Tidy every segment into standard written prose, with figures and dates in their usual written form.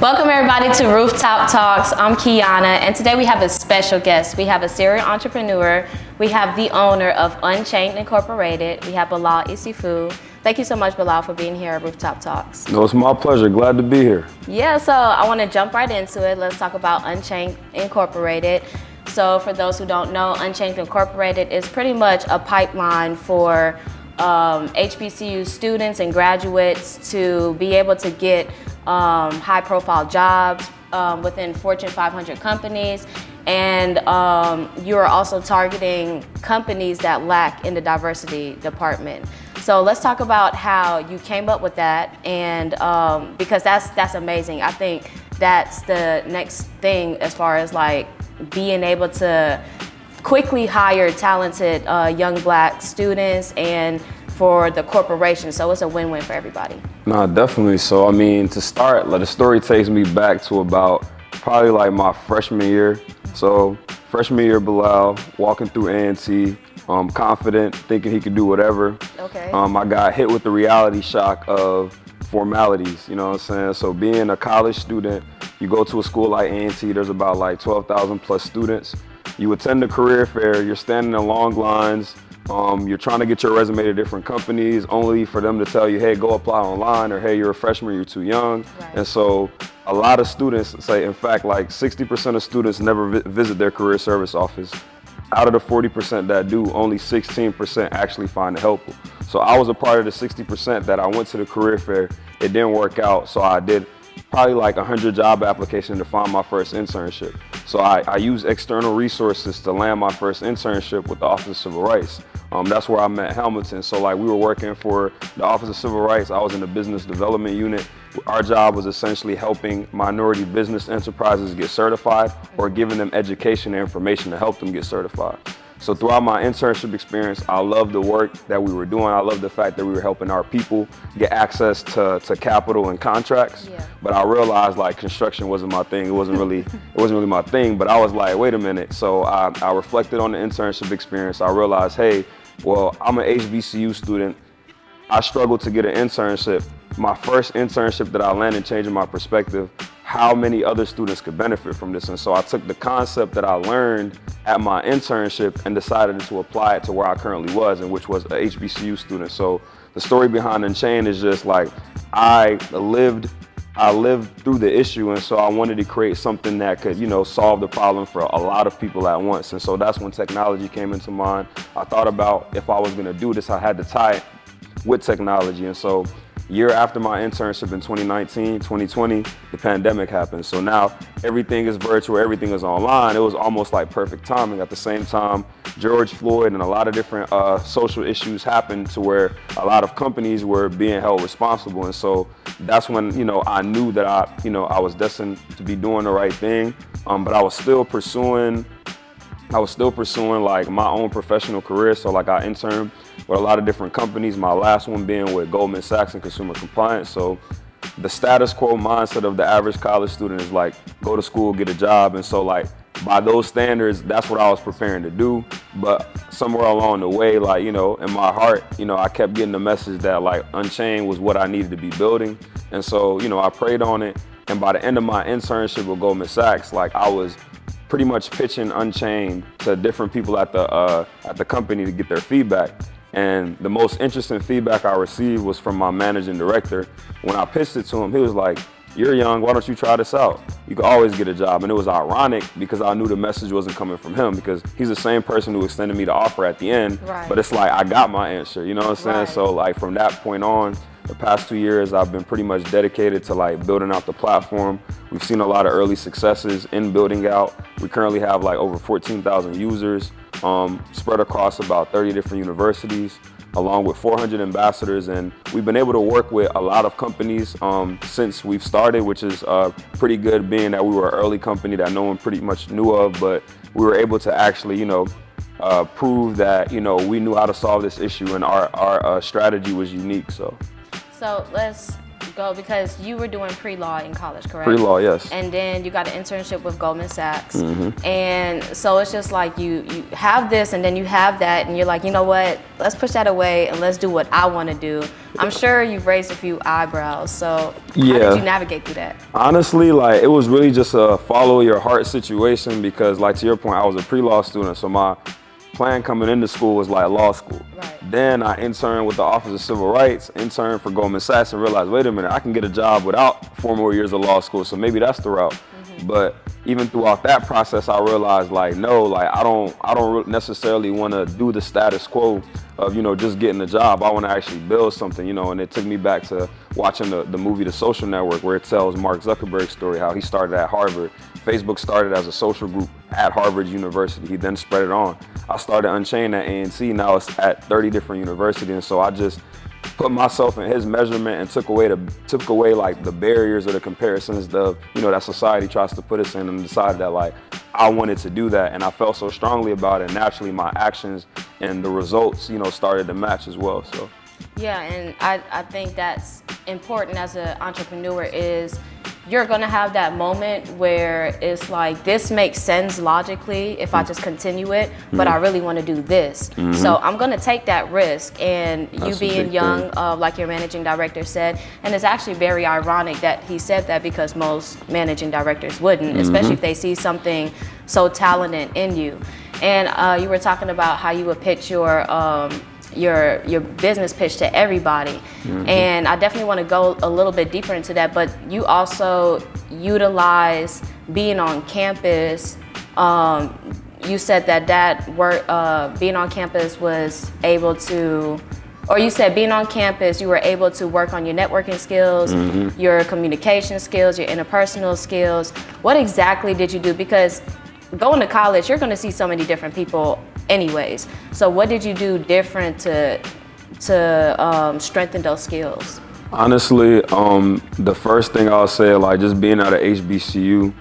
Welcome everybody to Rooftop Talks. I'm Kiana, and today we have a special guest. We have a Syrian entrepreneur. We have the owner of Unchained Incorporated. We have Bilal Issifou. Thank you so much, Bilal, for being here at Rooftop Talks. No, it's my pleasure. Glad to be here. Yeah, so I want to jump right into it. Let's talk about Unchained Incorporated. So for those who don't know, Unchained Incorporated is pretty much a pipeline for HBCU students and graduates to be able to get high-profile jobs within Fortune 500 companies, and you are also targeting companies that lack in the diversity department. So let's talk about how you came up with that, and because that's amazing. I think that's the next thing as far as like being able to quickly hire talented young Black students and for the corporation. So it's a win-win for everybody. No, definitely. So, I mean, to start, like, the story takes me back to about probably like my freshman year. So freshman year, Bilal, walking through A&T, confident, thinking he could do whatever. Okay. I got hit with the reality shock of formalities, you know what I'm saying? So being a college student, you go to a school like A&T, there's about like 12,000 plus students. You attend the career fair, you're standing in long lines, you're trying to get your resume to different companies only for them to tell you, hey, go apply online, or hey, you're a freshman, you're too young. Right. And so a lot of students say, in fact, like 60% of students never visit their career service office. Out of the 40% that do, only 16% actually find it helpful. So I was a part of the 60% that I went to the career fair. It didn't work out, so I did probably like 100 job applications to find my first internship. So I used external resources to land my first internship with the Office of Civil Rights. That's where I met Hamilton. So like we were working for the Office of Civil Rights. I was in the business development unit. Our job was essentially helping minority business enterprises get certified or giving them education and information to help them get certified. So throughout my internship experience, I loved the work that we were doing. I loved the fact that we were helping our people get access to capital and contracts. Yeah. But I realized like construction wasn't my thing. It wasn't really my thing. But I was like, wait a minute. So I reflected on the internship experience. I realized, hey, well, I'm an HBCU student. I struggled to get an internship. My first internship that I landed, changing my perspective, how many other students could benefit from this. And so I took the concept that I learned at my internship and decided to apply it to where I currently was, and which was a HBCU student. So the story behind Unchained is just like, I lived through the issue, and so I wanted to create something that could, solve the problem for a lot of people at once. And so that's when technology came into mind. I thought about if I was gonna do this, I had to tie it with technology. And so year after my internship in 2019, 2020, the pandemic happened. So now everything is virtual, everything is online. It was almost like perfect timing. At the same time, George Floyd and a lot of different social issues happened to where a lot of companies were being held responsible. And so that's when, I knew that I was destined to be doing the right thing. But I was still pursuing like my own professional career. So like I interned with a lot of different companies, my last one being with Goldman Sachs in consumer compliance. So the status quo mindset of the average college student is like, go to school, get a job. And so like by those standards, that's what I was preparing to do. But somewhere along the way, like, in my heart, I kept getting the message that like Unchained was what I needed to be building. And so, I prayed on it. And by the end of my internship with Goldman Sachs, like I was pretty much pitching Unchained to different people at the company to get their feedback. And the most interesting feedback I received was from my managing director. When I pitched it to him, he was like, "You're young, why don't you try this out? You could always get a job." And it was ironic because I knew the message wasn't coming from him, because he's the same person who extended me the offer at the end. Right. But it's like, I got my answer, you know what I'm saying? Right. So like from that point on, the past 2 years, I've been pretty much dedicated to like building out the platform. We've seen a lot of early successes in building out. We currently have like over 14,000 users spread across about 30 different universities, along with 400 ambassadors. And we've been able to work with a lot of companies since we've started, which is pretty good, being that we were an early company that no one pretty much knew of, but we were able to actually, prove that, we knew how to solve this issue, and our strategy was unique. So let's go, because you were doing pre-law in college, correct? Pre-law, yes. And then you got an internship with Goldman Sachs. And so it's just like you have this and then you have that and you're like, you know what, let's push that away and let's do what I want to do. I'm sure you've raised a few eyebrows. So how did you navigate through that? Honestly, like, it was really just a follow your heart situation because, like, to your point, I was a pre-law student, so my plan coming into school was like law school. Right. Then I interned with the Office of Civil Rights, interned for Goldman Sachs, and realized, wait a minute, I can get a job without 4 more years of law school, so maybe that's the route. But even throughout that process, I realized, like, no, like, I don't necessarily want to do the status quo of, you know, just getting a job. I want to actually build something, you know, and it took me back to watching the movie The Social Network, where it tells Mark Zuckerberg's story, how he started at Harvard. Facebook started as a social group at Harvard University. He then spread it on. I started Unchained at ANC. Now it's at 30 different universities. And so I just put myself in his measurement and took away like the barriers or the comparisons of, you know, that society tries to put us in, and decided that, like, I wanted to do that. And I felt so strongly about it. Naturally, my actions and the results, you know, started to match as well. So. Yeah, and I think that's important as an entrepreneur is you're gonna have that moment where it's like, this makes sense logically if I just continue it, but I really wanna do this. So I'm gonna take that risk. And you being young, like your managing director said, and it's actually very ironic that he said that because most managing directors wouldn't, especially if they see something so talented in you. And you were talking about how you would pitch your business pitch to everybody. And I definitely want to go a little bit deeper into that, but you also utilize being on campus. You said that work, being on campus was able to, or you said being on campus, you were able to work on your networking skills, your communication skills, your interpersonal skills. What exactly did you do? Because going to college, you're going to see so many different people anyways. So what did you do different to strengthen those skills? Honestly, the first thing I'll say, like, just being at a HBCU,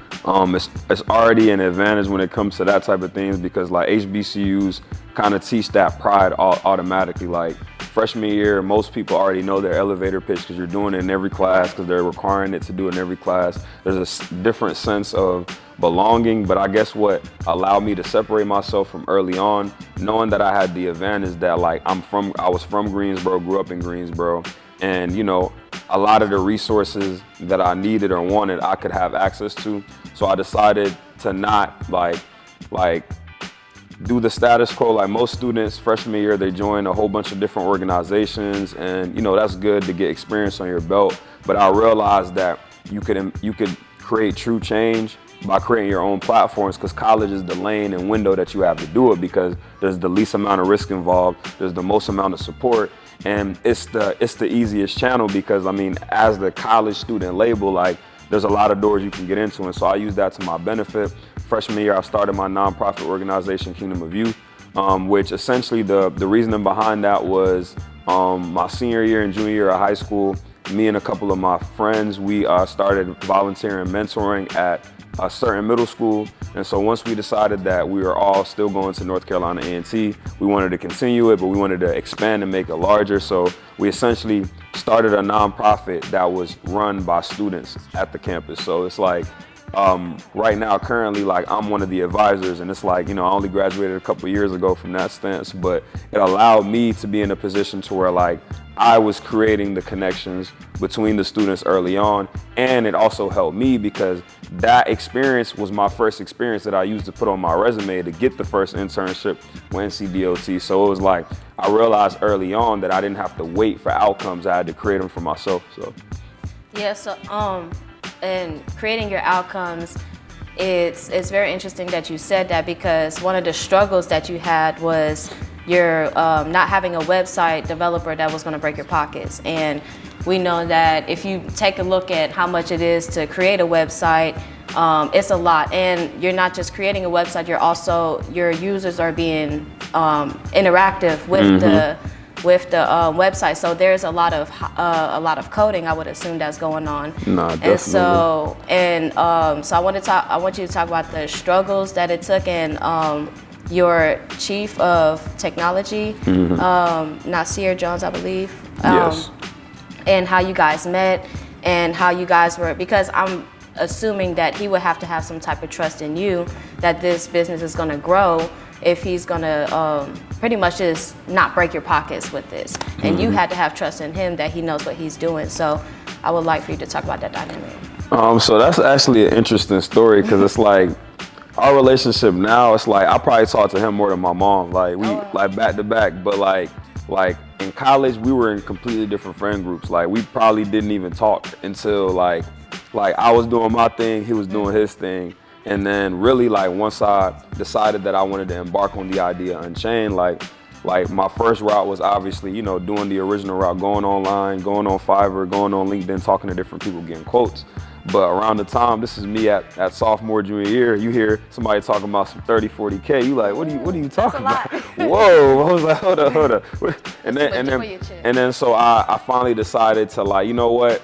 it's already an advantage when it comes to that type of things, because, like, HBCUs kind of teach that pride automatically. Like, freshman year, most people already know their elevator pitch because you're doing it in every class, because they're requiring it to do it in every class. There's a different sense of belonging, but I guess what allowed me to separate myself from early on, knowing that I had the advantage that, like, I was from Greensboro, grew up in Greensboro, and, you know, a lot of the resources that I needed or wanted, I could have access to. So I decided to not like do the status quo. Like most students, freshman year, they join a whole bunch of different organizations, and, you know, that's good to get experience on your belt. But I realized that you could create true change by creating your own platforms, because college is the lane and window that you have to do it, because there's the least amount of risk involved, there's the most amount of support, and it's the easiest channel, because, I mean, as the college student label, like, there's a lot of doors you can get into, and so I use that to my benefit. Freshman year, I started my nonprofit organization, Kingdom of Youth, which essentially the reasoning behind that was my senior year and junior year of high school, me and a couple of my friends, we started volunteering mentoring at a certain middle school. And so once we decided that we were all still going to North Carolina A&T, we wanted to continue it, but we wanted to expand and make it larger. So we essentially started a nonprofit that was run by students at the campus. So it's like, right now, currently, like, I'm one of the advisors, and it's like, you know, I only graduated a couple years ago from that stance, but it allowed me to be in a position to where, like, I was creating the connections between the students early on, and it also helped me because that experience was my first experience that I used to put on my resume to get the first internship with NCDOT. So it was like, I realized early on that I didn't have to wait for outcomes, I had to create them for myself. So yeah, so and creating your outcomes, it's very interesting that you said that, because one of the struggles that you had was your not having a website developer that was going to break your pockets. And we know that if you take a look at how much it is to create a website, it's a lot. And you're not just creating a website, your users are being interactive with the website. So there's a lot of coding, I would assume, that's going on. No, definitely. And so I want you to talk about the struggles that it took, and your chief of technology, Nasir Jones, I believe. Yes. And how you guys met, and how you guys were, because I'm assuming that he would have to have some type of trust in you that this business is going to grow if he's going to pretty much just not break your pockets with this. And you had to have trust in him that he knows what he's doing. So I would like for you to talk about that dynamic. So that's actually an interesting story, because it's like our relationship now, it's like I probably talk to him more than my mom. Like we like back to back, but like in college we were in completely different friend groups. Like we probably didn't even talk until like I was doing my thing, he was doing his thing. And then really like once I decided that I wanted to embark on the idea of Unchained, like my first route was obviously, you know, doing the original route, going online, going on Fiverr, going on LinkedIn, talking to different people, getting quotes. But around the time, this is me at sophomore, junior year, you hear somebody talking about some 30, 40K. You like, what are you talking about? Whoa, I was like, hold up. And then so I finally decided to like, you know what?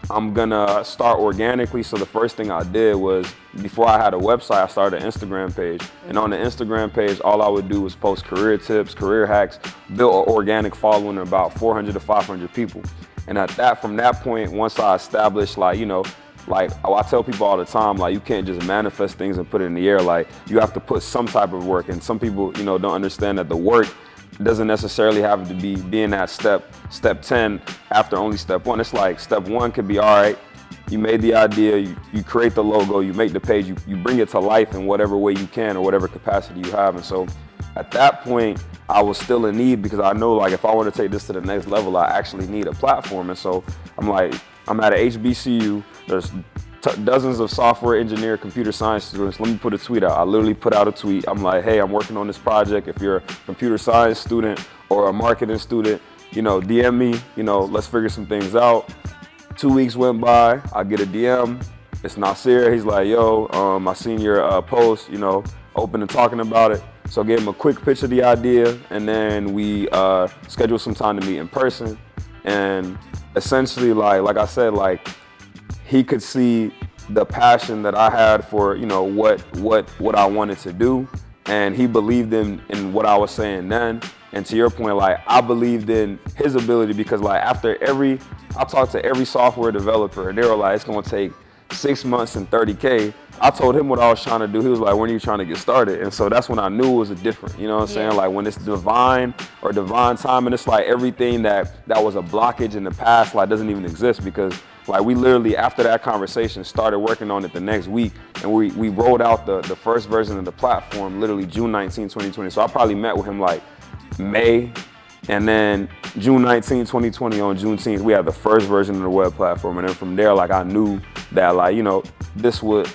I'm gonna start organically. So the first thing I did was, before I had a website, I started an Instagram page. And on the Instagram page, all I would do was post career tips, career hacks, build an organic following of about 400 to 500 people. And from that point, once I established, like, you know, like I tell people all the time, like you can't just manifest things and put it in the air. Like you have to put some type of work. And some people, you know, don't understand that the work doesn't necessarily have to be being at step 10 after only step 1. It's like step 1 could be, all right, you made the idea, you create the logo, you make the page, you bring it to life in whatever way you can or whatever capacity you have. And so at that point, I was still in need, because I know like if I want to take this to the next level, I actually need a platform. And so I'm at a HBCU, there's dozens of software engineer, computer science students. Let me put a tweet out. I literally put out a tweet. I'm like, hey, I'm working on this project. If you're a computer science student or a marketing student, you know, DM me, you know, let's figure some things out. 2 weeks went by, I get a DM. It's Nasir. He's like, yo, I seen your post, you know, open to talking about it. So I gave him a quick pitch of the idea, and then we scheduled some time to meet in person. And essentially, like I said, like, he could see the passion that I had for, you know, what I wanted to do, and he believed in what I was saying then. And to your point, like I believed in his ability, because like I talked to every software developer, and they were like, it's gonna take 6 months and 30K. I told him what I was trying to do. He was like, when are you trying to get started? And so that's when I knew it was a different, you know what I'm saying? Like when it's divine time, and it's like everything that was a blockage in the past, like doesn't even exist, because like we literally, after that conversation, started working on it the next week, and we rolled out the first version of the platform literally June 19, 2020. So I probably met with him like May, and then June 19, 2020, on Juneteenth, we had the first version of the web platform. And then from there, like I knew that, like, you know, this was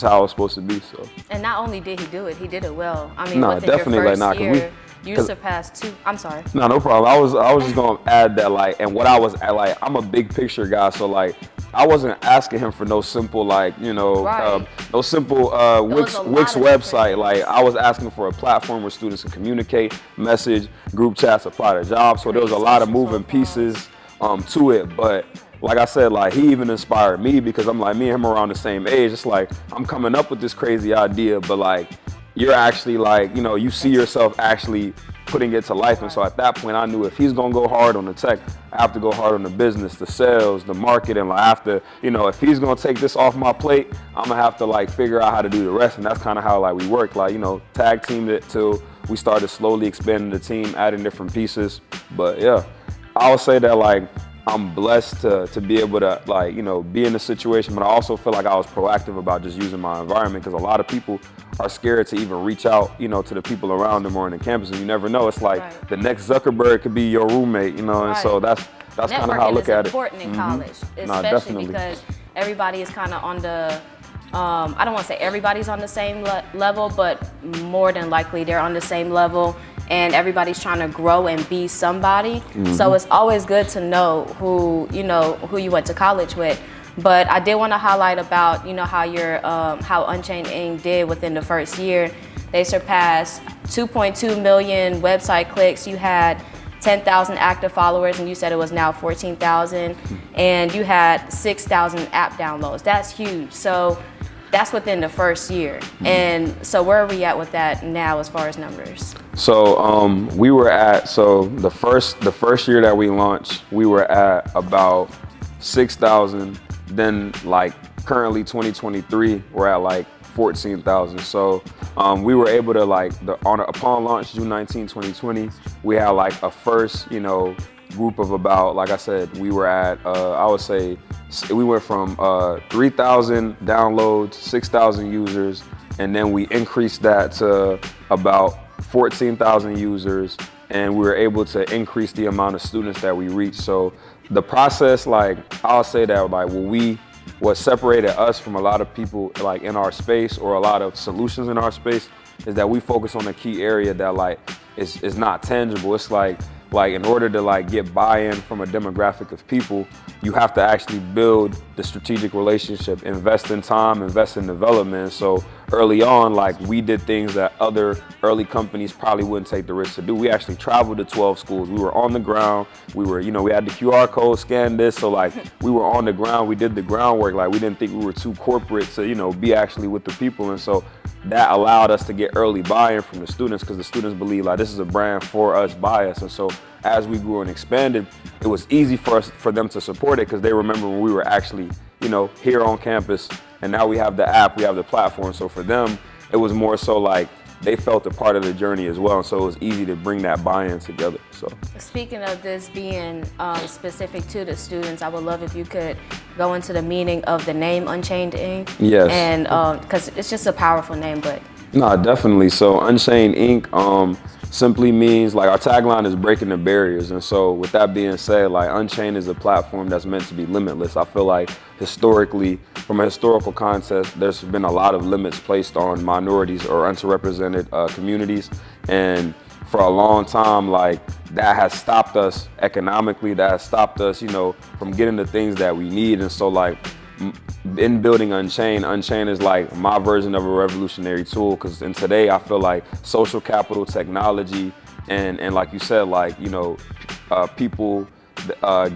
how it was supposed to be. So. And not only did he do it, he did it well. I mean, no, within definitely, your first like, year, you surpassed 2. I'm sorry. No problem. I was just gonna add that, like, and what I was at, like, I'm a big picture guy, so like I wasn't asking him for no simple, like, you know, no simple Wix website. Like I was asking for a platform where students can communicate, message, group chats, apply to jobs. So there was a lot of moving pieces to it. But like I said, like he even inspired me, because I'm like, me and him are around the same age. It's like I'm coming up with this crazy idea, but like you're actually, like, you know, you see yourself actually putting it to life. And so at that point, I knew if he's gonna go hard on the tech, I have to go hard on the business, the sales, the marketing. Like I have to, you know, if he's gonna take this off my plate, I'm gonna have to like figure out how to do the rest. And that's kind of how like we worked, like, you know, tag teamed it till we started slowly expanding the team, adding different pieces. But yeah, I would say that like I'm blessed to be able to, like, you know, be in the situation, but I also feel like I was proactive about just using my environment, because a lot of people are scared to even reach out, you know, to the people around them or in the campus, and you never know. It's like the next Zuckerberg could be your roommate, you know, and so that's kind of how I look at it. Networking is important in college, especially because everybody is kind of on the, I don't want to say everybody's on the same level, but more than likely they're on the same level. And everybody's trying to grow and be somebody. So it's always good to know who you went to college with. But I did want to highlight about, you know, how Unchained Inc did within the first year. They surpassed 2.2 million website clicks. You had 10,000 active followers, and you said it was now 14,000. And you had 6,000 app downloads. That's huge. So that's within the first year. And so where are we at with that now as far as numbers? So we were at, the first year that we launched, we were at about 6,000. Then like currently 2023, we're at like 14,000. So we were able to like upon launch June 19, 2020, we had like a first, group of about, like I said, we were at, I would say, we went from 3,000 downloads, 6,000 users, and then we increased that to about 14,000 users, and we were able to increase the amount of students that we reached. So the process, like, I'll say that, like, what separated us from a lot of people, like, in our space or a lot of solutions in our space is that we focus on a key area that, like, is not tangible. It's like in order to like get buy-in from a demographic of people, you have to actually build the strategic relationship, invest in time, invest in development. So early on, like, we did things that other early companies probably wouldn't take the risk to do. We actually traveled to 12 schools. We were on the ground. We were, we had the QR code, scan this. So like we were on the ground. We did the groundwork. Like we didn't think we were too corporate to, be actually with the people. And so that allowed us to get early buy-in from the students, because the students believe like this is a brand for us, by us. And so as we grew and expanded, it was easy for them to support it, because they remember when we were actually, here on campus, and now we have the app, we have the platform. So for them, it was more so like they felt a part of the journey as well. And so it was easy to bring that buy-in together. So speaking of this being specific to the students, I would love if you could go into the meaning of the name Unchained Inc. Yes. And because it's just a powerful name, but. No, definitely. So Unchained Inc. Simply means, like, our tagline is breaking the barriers. And so with that being said, like, Unchained is a platform that's meant to be limitless. I feel like historically, from a historical context, there's been a lot of limits placed on minorities or underrepresented communities. And for a long time, like, that has stopped us economically, that has stopped us, from getting the things that we need. And so, like, in building Unchained is like my version of a revolutionary tool, because in today I feel like social capital, technology, and like you said, like, people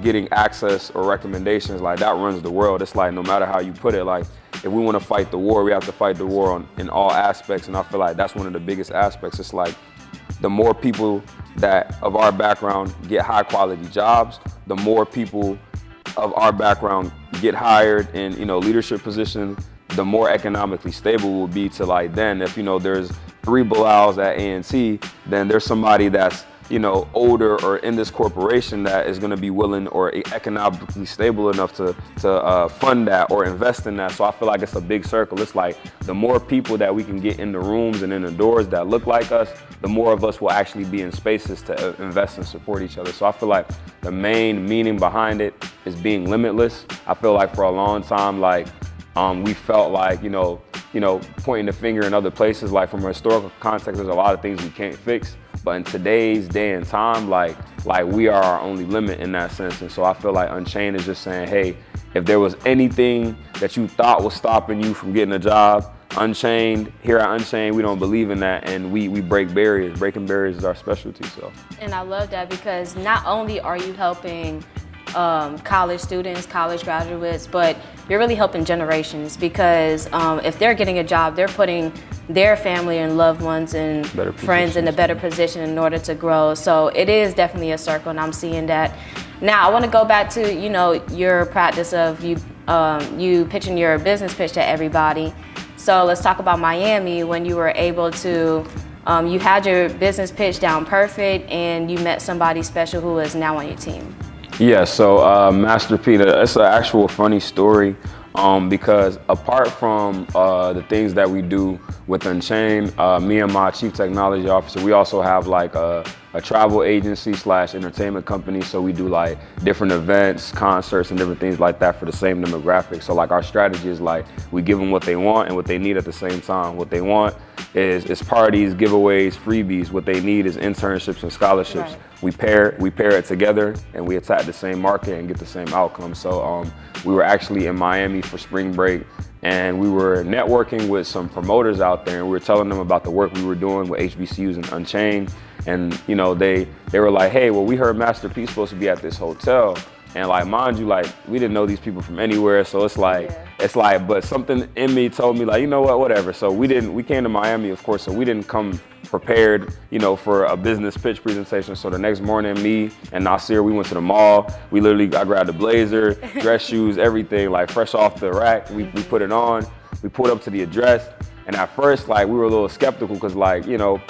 getting access or recommendations, like, that runs the world. It's like, no matter how you put it, like, if we want to fight the war, we have to fight the war in all aspects. And I feel like that's one of the biggest aspects. It's like, the more people that of our background get high quality jobs, the more people of our background get hired in, leadership positions, the more economically stable we'll be to, like, then if, there's 3 Bilals at A&T, then there's somebody that's, older or in this corporation that is going to be willing or economically stable enough to fund that or invest in that. So I feel like it's a big circle. It's like the more people that we can get in the rooms and in the doors that look like us, the more of us will actually be in spaces to invest and support each other. So I feel like the main meaning behind it is being limitless. I feel like for a long time, like, we felt like, pointing the finger in other places, like, from a historical context, there's a lot of things we can't fix. But in today's day and time, like we are our only limit in that sense. And so I feel like Unchained is just saying, hey, if there was anything that you thought was stopping you from getting a job, Unchained, here at Unchained, we don't believe in that, and we break barriers. Breaking barriers is our specialty. So. And I love that, because not only are you helping college students, college graduates, but you're really helping generations, because if they're getting a job, they're putting their family and loved ones and friends in a better position in order to grow. So it is definitely a circle, and I'm seeing that. Now I want to go back to, your practice of you pitching your business pitch to everybody. So let's talk about Miami, when you were able to, you had your business pitch down perfect, and you met somebody special who is now on your team. Yeah, so Master Peter, it's an actual funny story, because apart from the things that we do with Unchained, me and my chief technology officer, we also have like a travel agency / entertainment company. So we do like different events, concerts, and different things like that for the same demographic. So like our strategy is like we give them what they want and what they need at the same time. What they want is parties, giveaways, freebies. What they need is internships and scholarships. Right. We pair it together, and we attack the same market and get the same outcome. So we were actually in Miami for spring break, and we were networking with some promoters out there, and we were telling them about the work we were doing with HBCUs and Unchained. And they were like, hey, well, we heard Master P's supposed to be at this hotel. And like, mind you, like, we didn't know these people from anywhere. So it's like, but something in me told me like, you know what, whatever. So we came to Miami, of course, so we didn't come prepared, you know, for a business pitch presentation. So the next morning, me and Nasir, we went to the mall. I grabbed a blazer, dress shoes, everything, like fresh off the rack. We put it on. We pulled up to the address. And at first, like, we were a little skeptical because, like, you know,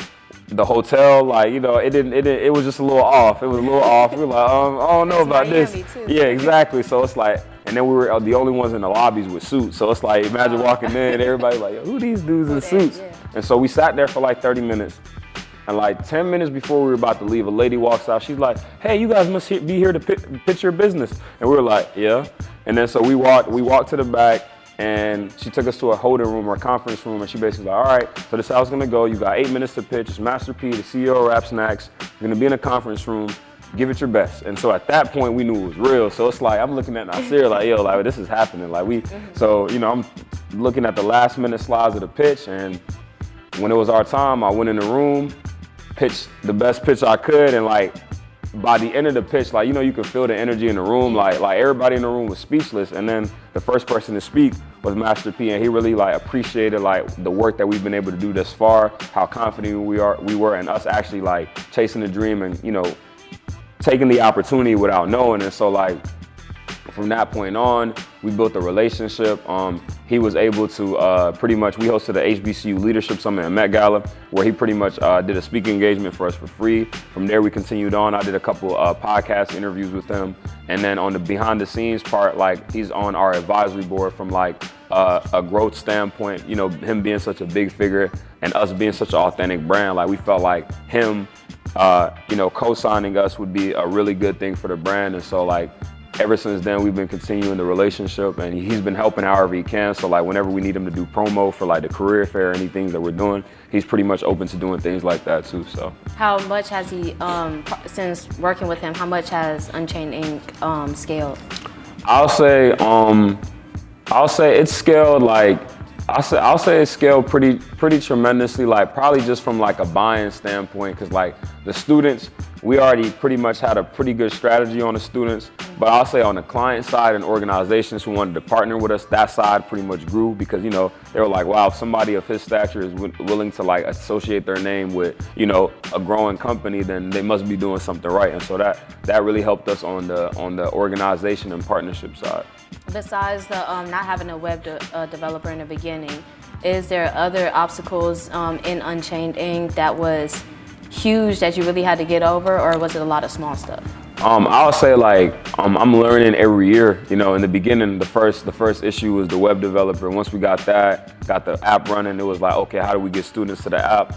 the hotel, like, you know, it was just a little off. It was a little off. We were like, I don't know about this. Too. Yeah, exactly. So it's like, and then we were the only ones in the lobbies with suits. So it's like, imagine walking in, everybody like, who these dudes in suits? Yeah. And so we sat there for like 30 minutes. And like 10 minutes before we were about to leave, a lady walks out. She's like, hey, you guys must be here to pitch your business. And we were like, yeah. And then so we walked to the back. And she took us to a holding room or a conference room, and she basically like, all right, so this is how it's gonna go. You got 8 minutes to pitch. It's Master P, the CEO of Rap Snacks. You're gonna be in a conference room. Give it your best. And so at that point, we knew it was real. So it's like, I'm looking at Nasir like, yo, like, this is happening. Like so, you know, I'm looking at the last minute slides of the pitch, and when it was our time, I went in the room, pitched the best pitch I could, and like, by the end of the pitch, like, you know, you could feel the energy in the room. Like everybody in the room was speechless. And then the first person to speak was Master P, and he really like appreciated like the work that we've been able to do thus far, how confident we were, and us actually like chasing the dream and, you know, taking the opportunity without knowing. And so like, from that point on, we built a relationship. He was able to pretty much, we hosted the HBCU Leadership Summit in Met Gala, where he pretty much did a speaking engagement for us for free. From there, we continued on. I did a couple podcast interviews with him. And then on the behind the scenes part, like, he's on our advisory board from like a growth standpoint, you know, him being such a big figure and us being such an authentic brand. Like, we felt like him, you know, co-signing us would be a really good thing for the brand. And so like, ever since then, we've been continuing the relationship, and he's been helping however he can. So like, whenever we need him to do promo for like the career fair or anything that we're doing, he's pretty much open to doing things like that too. So how much has he, since working with him, how much has Unchained Inc. Scaled? I'll say it's scaled like, I'll say it's scaled pretty tremendously, like probably just from like a buying standpoint, because like the students, we already pretty much had a pretty good strategy on the students, but I'll say on the client side and organizations who wanted to partner with us, that side pretty much grew, because, you know, they were like, wow, if somebody of his stature is willing to like associate their name with, you know, a growing company, then they must be doing something right. And so that really helped us on the organization and partnership side. Besides the not having a web developer in the beginning, is there other obstacles in Unchained Inc. that was huge that you really had to get over, or was it a lot of small stuff? I'll say like I'm learning every year. You know, in the beginning, the first issue was the web developer. Once we got the app running, it was like, okay, how do we get students to the app?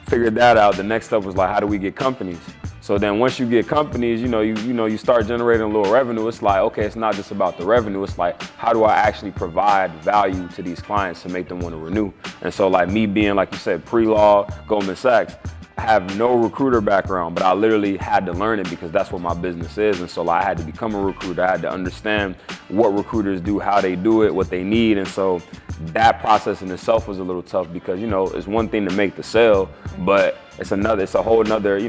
Figured that out. The next step was like, how do we get companies? So then once you get companies, you start generating a little revenue. It's like, okay, it's not just about the revenue. It's like, how do I actually provide value to these clients to make them want to renew? And so like me being, like you said, pre-law, Goldman Sachs, I have no recruiter background, but I literally had to learn it because that's what my business is. And so like, I had to become a recruiter. I had to understand what recruiters do, how they do it, what they need. And so that process in itself was a little tough because, it's one thing to make the sale, but it's a whole nother,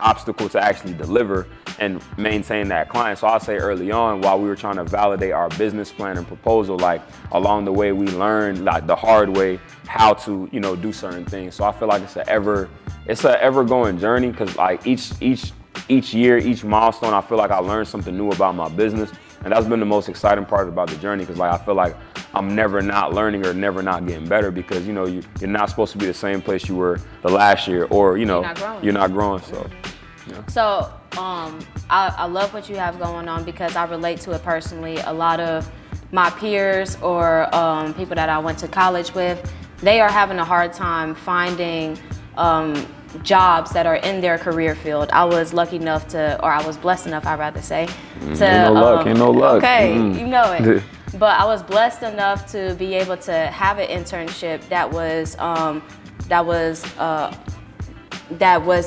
obstacle to actually deliver and maintain that client. So I'll say early on, while we were trying to validate our business plan and proposal, like along the way, we learned like the hard way how to, do certain things. So I feel like it's an ever going journey, because like each year, each milestone, I feel like I learned something new about my business. And that's been the most exciting part about the journey, because like I feel like I'm never not learning or never not getting better, because you're not supposed to be the same place you were the last year, or you're not growing. So yeah. So I love what you have going on, because I relate to it personally. A lot of my peers or people that I went to college with, they are having a hard time finding jobs that are in their career field. I was lucky enough I was blessed enough, I'd rather say, to ain't no luck. Okay, you know it. But I was blessed enough to be able to have an internship that was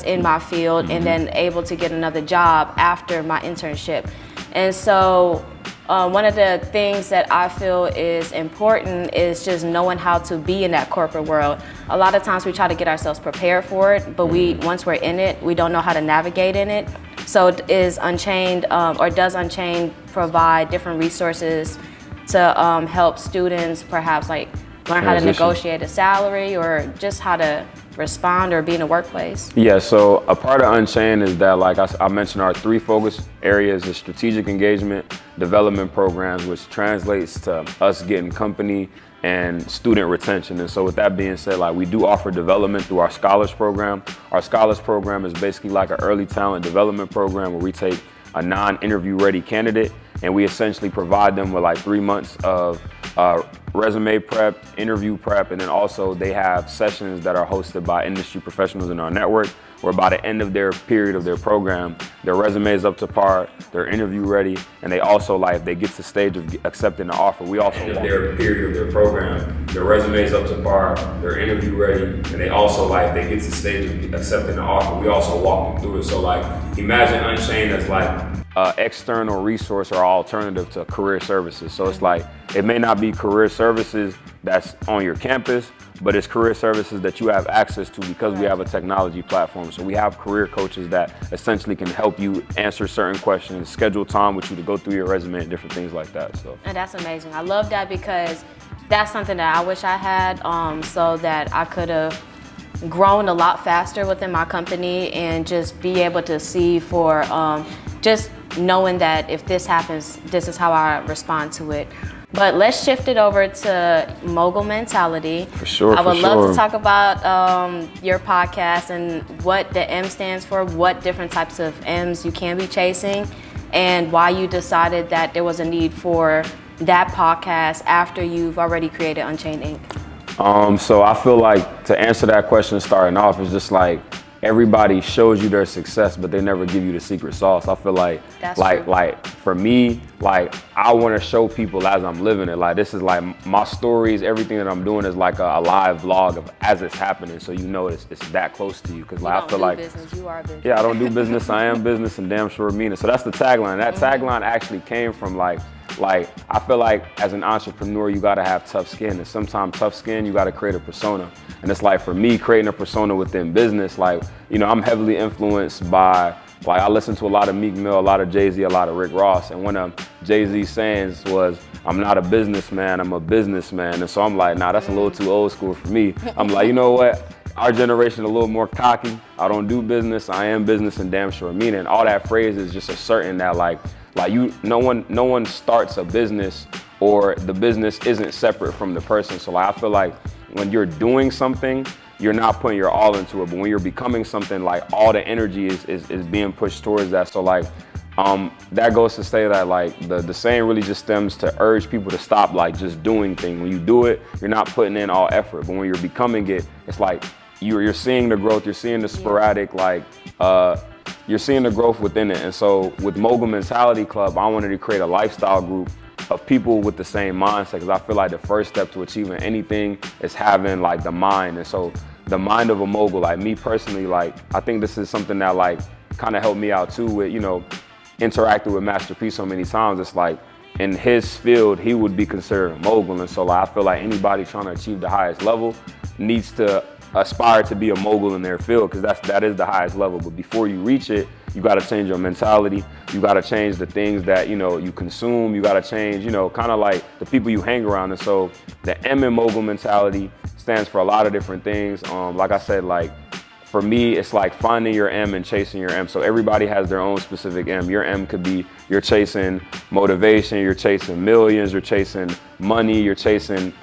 in my field, and then able to get another job after my internship. And so one of the things that I feel is important is just knowing how to be in that corporate world. A lot of times we try to get ourselves prepared for it, but once we're in it, we don't know how to navigate in it. So is Unchained, or does Unchained provide different resources to help students perhaps like learn how to negotiate a salary or just how to respond or be in the workplace? Yeah, so a part of Unchained is that, like I mentioned, our 3 focus areas is strategic engagement, development programs, which translates to us getting company and student retention. And so with that being said, like we do offer development through our Scholars Program. Our Scholars Program is basically like an early talent development program where we take a non-interview ready candidate and we essentially provide them with like 3 months of resume prep, interview prep, and then also they have sessions that are hosted by industry professionals in our network where by the end of their period of their program, their resume is up to par, they're interview ready, and they also, like, if they get to the stage of accepting the offer, we also end of their period of their program, their resume is up to par, they're interview ready, and they also, like, if they get to the stage of accepting the offer, we also walk them through it. So, like, imagine Unchained as like external resource or alternative to career services. So it's like, it may not be career services that's on your campus, but it's career services that you have access to because we have a technology platform. So we have career coaches that essentially can help you answer certain questions, schedule time with you to go through your resume and different things like that. So. And that's amazing. I love that because that's something that I wish I had, so that I could have grown a lot faster within my company and just be able to see for just knowing that if this happens, this is how I respond to it. But let's shift it over to mogul mentality. For sure, I would love to talk about your podcast and what the M stands for, what different types of M's you can be chasing, and why you decided that there was a need for that podcast after you've already created Unchained Inc. So I feel like to answer that question starting off is just like, everybody shows you their success, but they never give you the secret sauce. I feel like, like for me, like I want to show people as I'm living it. Like this is like my stories, everything that I'm doing is like a live vlog of as it's happening. So you know it's that close to you. Cause like I feel like business, you are business. Yeah, I don't do business. I am business, and damn sure mean it. So that's the tagline. That tagline actually came from like I feel like as an entrepreneur, you gotta have tough skin, and sometimes tough skin, you gotta create a persona. And it's like for me, creating a persona within business, like, you know, I'm heavily influenced by, like I listen to a lot of Meek Mill, a lot of Jay-Z, a lot of Rick Ross, and one of Jay-Z's sayings was, I'm not a businessman, I'm a businessman. And so I'm like, nah, that's a little too old school for me. I'm like, you know what? Our generation a little more cocky. I don't do business, I am business, and damn sure mean it. And all that phrase is just asserting that like no one starts a business or the business isn't separate from the person. So like I feel like when you're doing something, you're not putting your all into it. But when you're becoming something, like all the energy is being pushed towards that. So like that goes to say that like the saying really just stems to urge people to stop like just doing things. When you do it, you're not putting in all effort. But when you're becoming it, it's like you're seeing the growth, you're seeing the sporadic like you're seeing the growth within it. And so with Mogul Mentality Club, I wanted to create a lifestyle group of people with the same mindset, because I feel like the first step to achieving anything is having like the mind. And so the mind of a mogul, like me personally, like I think this is something that like kind of helped me out too with, you know, interacting with Master P so many times. It's like in his field, he would be considered a mogul. And so like, I feel like anybody trying to achieve the highest level needs to aspire to be a mogul in their field, because that is the highest level. But before you reach it, you got to change your mentality. You got to change the things that, you know, you consume. You got to change, you know, kind of like the people you hang around. And so the M in mogul mentality stands for a lot of different things. Like I said, like for me, it's like finding your M and chasing your M. So everybody has their own specific M. Your M could be you're chasing motivation, you're chasing millions, you're chasing money, you're chasing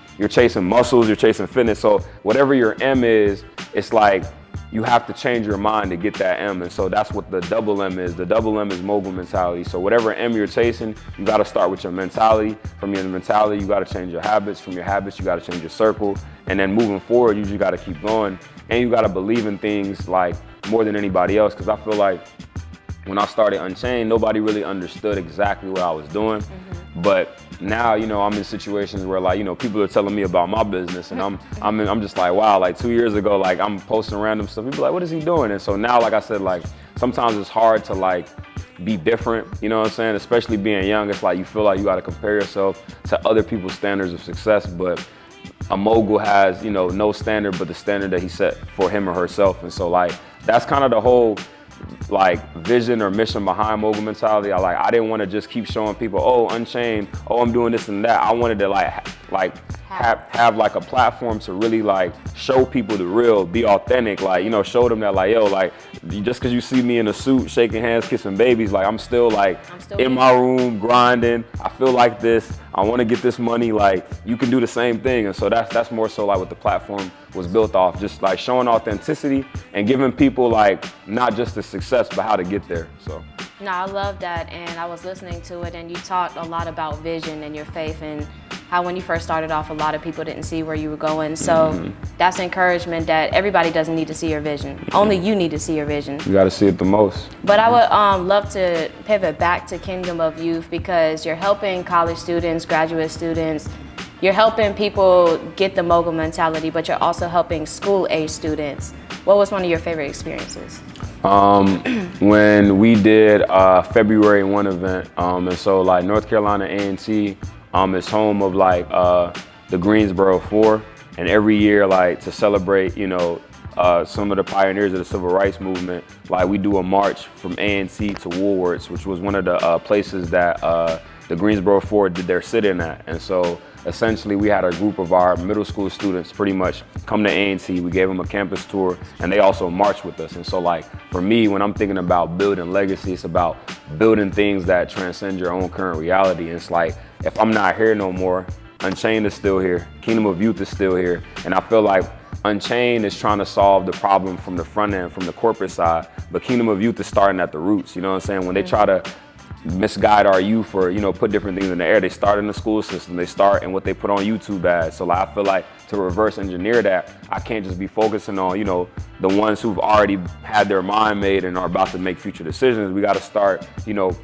muscles, you're chasing fitness. So whatever your M is, it's like you have to change your mind to get that M. And so that's what the double M is. The double M is mogul mentality. So whatever M you're chasing, you got to start with your mentality. From your mentality, you got to change your habits. From your habits, you got to change your circle. And then moving forward, you just got to keep going. And you got to believe in things like more than anybody else. Because I feel like when I started Unchained, nobody really understood exactly what I was doing. But now, you know, I'm in situations where like, you know, people are telling me about my business, and I'm just like, wow, like 2 years ago, like I'm posting random stuff. People are like, what is he doing? And so now, like I said, like sometimes it's hard to like be different, you know what I'm saying? Especially being young, it's like you feel like you got to compare yourself to other people's standards of success. But a mogul has, you know, no standard but the standard that he set for him or herself. And so like, that's kind of the whole like vision or mission behind mogul mentality. I didn't want to just keep showing people, oh, Unchained, oh, I'm doing this and that. I wanted to have like a platform to really like show people the real, be authentic, like, you know, show them that like, yo, like just because you see me in a suit, shaking hands, kissing babies, like I'm still in my room grinding. I feel like this. I want to get this money. Like you can do the same thing. And so that's more so like what the platform was built off, just like showing authenticity and giving people like not just the success, but how to get there. So. No, I love that, and I was listening to it, and you talked a lot about vision and your faith, and how when you first started off, a lot of people didn't see where you were going. So that's encouragement that everybody doesn't need to see your vision. Only you need to see your vision. You got to see it the most. But I would love to pivot back to Kingdom of Youth, because you're helping college students, graduate students. You're helping people get the mogul mentality, but you're also helping school-age students. What was one of your favorite experiences? When we did February 1 event, and so like North Carolina A&T is home of like the Greensboro 4, and every year like to celebrate, you know, some of the pioneers of the civil rights movement, like we do a march from A&T to Woolworths, which was one of the places that the Greensboro 4 did their sit-in at. And so essentially we had a group of our middle school students pretty much come to A&T. We gave them a campus tour, and they also marched with us. And so like for me, when I'm thinking about building legacy, it's about building things that transcend your own current reality. And it's like, if I'm not here no more, Unchained is still here, Kingdom of Youth is still here. And I feel like Unchained is trying to solve the problem from the front end, from the corporate side, but Kingdom of Youth is starting at the roots. You know what I'm saying? When they try to misguide our youth or, you know, put different things in the air, they start in the school system, they start in what they put on YouTube ads. So like, I feel like to reverse engineer that, I can't just be focusing on, you know, the ones who've already had their mind made and are about to make future decisions. We got to start, you know,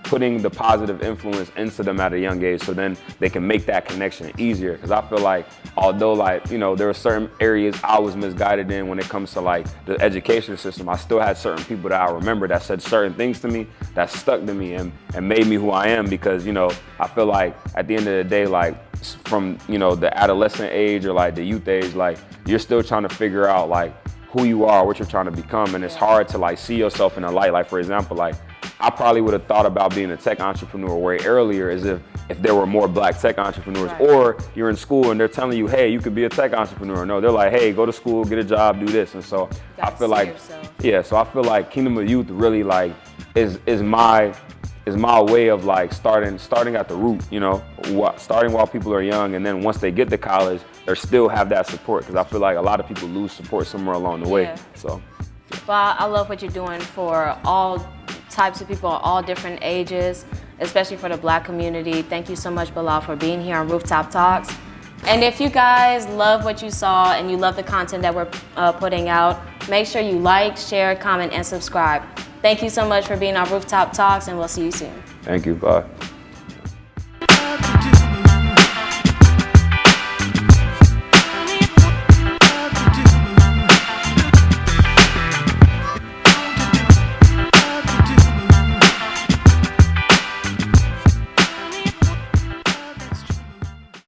putting the positive influence into them at a young age, so then they can make that connection easier. Because I feel like, although like, you know, there are certain areas I was misguided in when it comes to like the education system, I still had certain people that I remember that said certain things to me that stuck to me and made me who I am. Because, you know, I feel like at the end of the day, like from, you know, the adolescent age or like the youth age, like you're still trying to figure out like who you are, what you're trying to become. And it's hard to like see yourself in a light. Like for example, like I probably would have thought about being a tech entrepreneur way earlier, as if there were more black tech entrepreneurs. Right. Or you're in school and they're telling you, hey, you could be a tech entrepreneur. No, they're like, hey, go to school, get a job, do this. And so I feel like, so I feel like Kingdom of Youth really like is my way of like starting at the root, you know, starting while people are young, and then once they get to college, they still have that support, because I feel like a lot of people lose support somewhere along the way. So. Well, I love what you're doing for all types of people, all different ages, especially for the Black community. Thank you so much, Bilal, for being here on Rooftop Talks. And if you guys love what you saw and you love the content that we're putting out, make sure you like, share, comment, and subscribe. Thank you so much for being on Rooftop Talks, and we'll see you soon. Thank you. Bye.